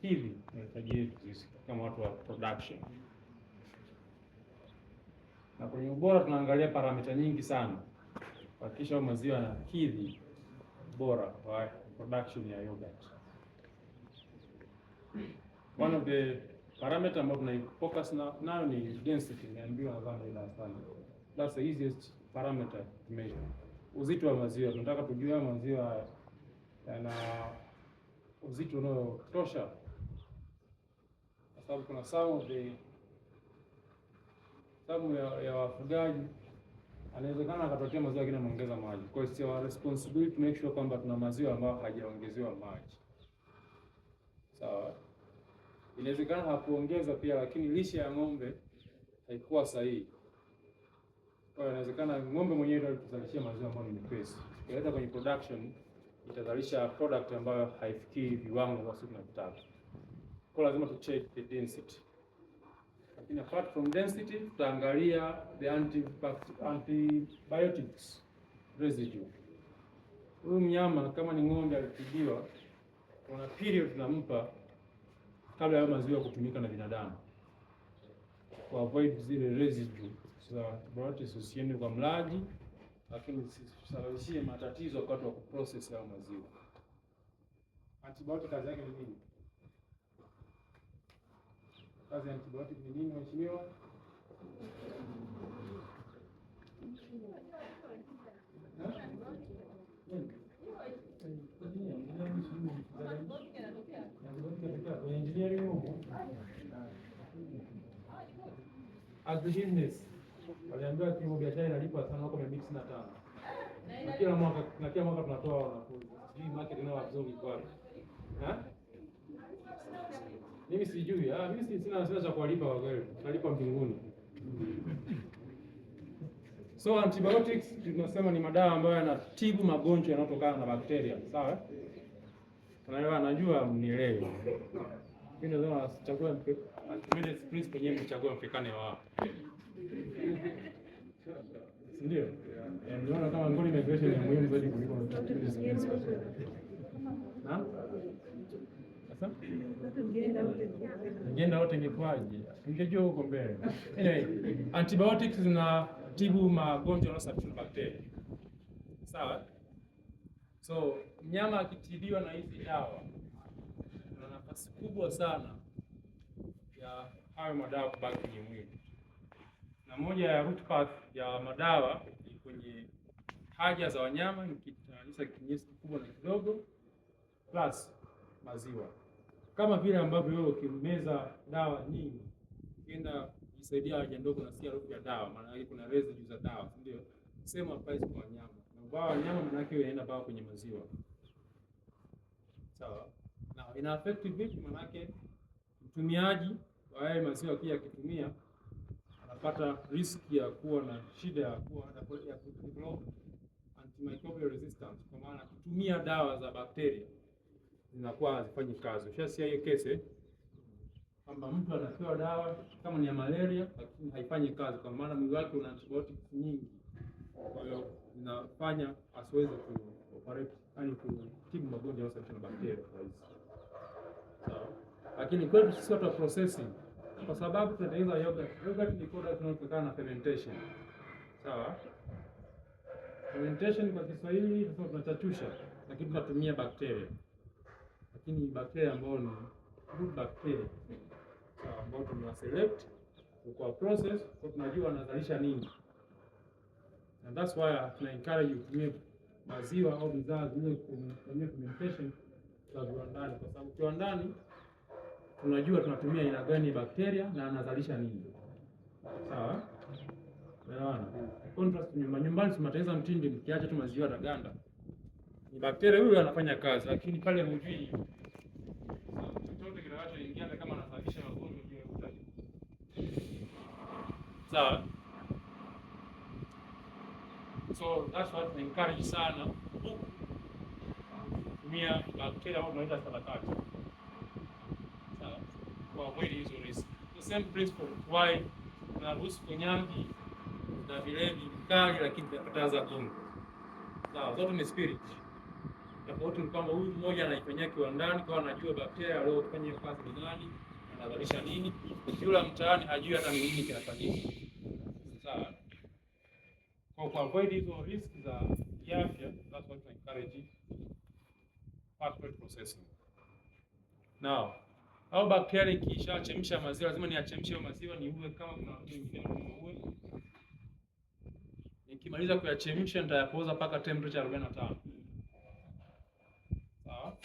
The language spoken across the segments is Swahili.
yanakidhi mahitaji yetu sisi kama watu wa production. Na kwenye ubora tunaangalia paramita nyingi sana kuhakikisha maziwa yanakidhi bora wa production ya yogurt. One of the parameter ambao tunafocus nayo ni density, niambiwa nadhani ila sana. That's the easiest parameter to measure. Uzito wa maziwa, tunataka tujue maziwa yana uzito unaotosha, kwa sababu kuna some ya wafugaji anawezekana akatokea maziwa lakini ameongeza maji. Kwa hiyo it's our responsibility to make sure kwamba tuna maziwa ambayo hajaongezewa maji. Sawa. Inawezekana hakuongeza pia, lakini lishe ya ng'ombe haikuwa sahihi. Kwa hiyo inawezekana ng'ombe mwenyewe ndio alizalishia maziwa ambayo ni mepesi. Ikileta kwenye production itazalisha product ambayo haifikii viwango vya sisi tunataka. Kwa lazima tu check the density. Lakini apart from density tutaangalia the antibiotics residue. Huyu mnyama kama ni ng'ombe alitibiwa, kuna period tunampa kabla ya maziwa kutumika na binadamu, ku avoid zile residue za antibiotics usiende kwa mlaji, lakini zisababishie matatizo wakati wa kuprocess ya maziwa. Antibiotic kazi yake ni nini? Kazi ya antibiotic ni nini mheshimiwa? Agribusiness waliambiwa kilimo biashara inalipa sana huko 295. Na kila mwaka tunatoa wanafunzi. Sijui market inayoabsorb kwa wapi. Mimi sijui. Mimi sina cha kuwalipa kwa kweli. Tunalipa mbinguni. So antibiotics tunasema ni madawa ambayo yanatibu magonjwa yanayotokana na bakteria, sawa? Unaelewa, najua mnielewe. Mimi nasema chagua antibiotics please kwenye mchagua mfikane wao. Ndio. Ndio kama ngoni migration ni muhimu zaidi kuliko antibiotics. Na? Sasa? Ngenda wote ingekwaje? Ingejua huko mbele. Anyway, antibiotics zinatibu magonjwa yanayosababishwa na bakteria. Sawa? So, mnyama akitibiwa na hizi dawa, kuna nafasi kubwa sana ya hayo madawa kubaki kwenye mwili. Na moja ya root path ya madawa ni kwenye haja za wanyama, nikitanisha kinyesi kikubwa na kidogo plus maziwa. Kama vile ambavyo wewe ukimeza dawa nyingi, ukienda kujisaidia haja ndogo na sikia harufu ya dawa, maana yake kuna residue za dawa, ndio? Same applies kwa wanyama. Na ubao wanyama maana yake inaenda bao kwenye maziwa. Sawa? Na ina affect vipi? Maana yake mtumiaji wa haya maziwa pia akitumia anapata risk ya kuwa na shida ya develop antimicrobial resistance, kwa maana kutumia dawa za bakteria zinakuwa hazifanyi kazi. Ushasikia hiyo kesi kwamba mtu anapewa dawa kama ni ya malaria lakini haifanyi kazi kwa maana mwili wake una antibiotics nyingi. Kwa hiyo inafanya asiweze kuoperate yani kutibu magonjwa yanayosababishwa na bakteria rahisi. Sawa. Lakini kwetu sisi watu wa processing, kwa sababu tunatengeneza yogurt. Yogurt ni product inayotokana na fermentation. Sawa? Fermentation kwa Kiswahili tunasema tunachachusha, lakini tunatumia bakteria. Lakini bakteria ambao ni good bacteria. Sawa, ambao tuna select kwa process, kwa tunajua wanazalisha nini. And that's why tuna encourage you kutumia maziwa au bidhaa zile kwenye fermentation za viwandani, kwa sababu kiwandani tunajua tunatumia aina gani bakteria na anazalisha nini. Sawa? Unaona? Contrast nyumbani tunatengeneza mtindi, mkiacha tu maziwa yataganda. Ni bakteria yule anafanya kazi, lakini pale hujui chochote kinachoingia kama anasababisha magonjwa juu ya utaji. Sawa? So that's what we encourage sana kutumia bakteria ambao tunaita salatati. Sawa? Kwa avoid hizo risk. The same principle why tunaruhusu konyangi na vilevi vikali lakini tunakataza pombe. Sawa, zote ni spirit. Tofauti ni kwamba huyu mmoja anaifanyia kiwandani, kwa anajua bakteria waliofanya hiyo kazi ni nani, anazalisha nini. Yule mtaani hajui hata ni nini kinafanyika. Sawa. Kwa avoid hizo risk za kiafya, that's what I encourage fast food processing. Now, au bakteria ikishachemsha maziwa, lazima niachemshe maziwa niue kama kuna watu wengine wanaoue. Nikimaliza kuyachemsha nitayapoza mpaka temperature 45. Sawa?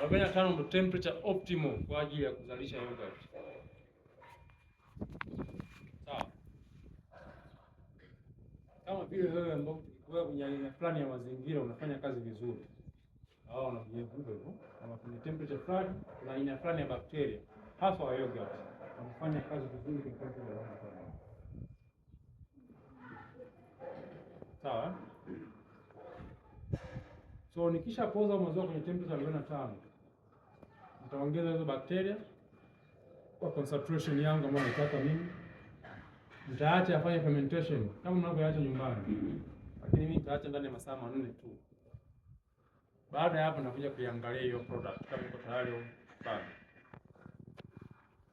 45 ndio temperature optimal kwa ajili ya kuzalisha yogurt. Sawa? Kama vile wewe ambao wewe kwenye aina fulani ya mazingira unafanya kazi vizuri. Hao wanavyovuga hivyo, kama kwenye temperature fulani na aina fulani ya bakteria, hasa wa yogurt, wanafanya kazi vizuri kwa temperature ya fulani. Sawa? So nikisha poza maziwa kwenye temperature 45, nitaongeza hizo bakteria kwa concentration yangu ambayo nataka mimi. Nitaacha afanye fermentation kama mnavyoacha nyumbani. Lakini mimi nitaacha ndani ya masaa 4 tu. Baada ya hapo nakuja kuiangalia hiyo product kama iko tayari au bado.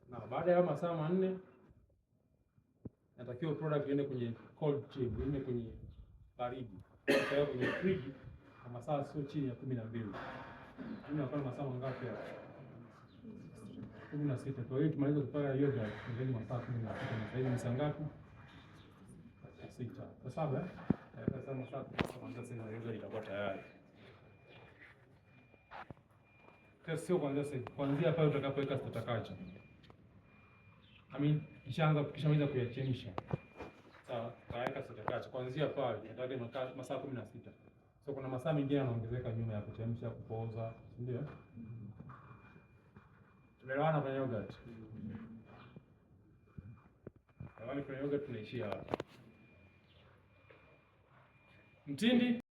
Na baada ya masaa 4 natakiwa product iende kwenye cold chain, iende kwenye baridi. Kwa hiyo kwenye fridge kwa masaa sio chini ya 12. Mimi nafanya masaa mangapi hapo? 16. Kwa hiyo tumaliza kupaka yogurt ndani masaa 16. Sasa hivi ni saa ngapi? 6. Sawa? Sasa masaa kwanza sasa yogurt itakuwa tayari. Sio kuanzia pale utakapoweka stakacha. Kishamaliza kuyachemsha. Sawa, kaweka stakacha. Kuanzia pale nataka masaa 16. So kuna masaa mengine yanaongezeka nyuma ya kuchemsha, kupoza, ndio? Tumeelewana kwenye yogurt? Kwenye yogurt tunaishia hapa. Mtindi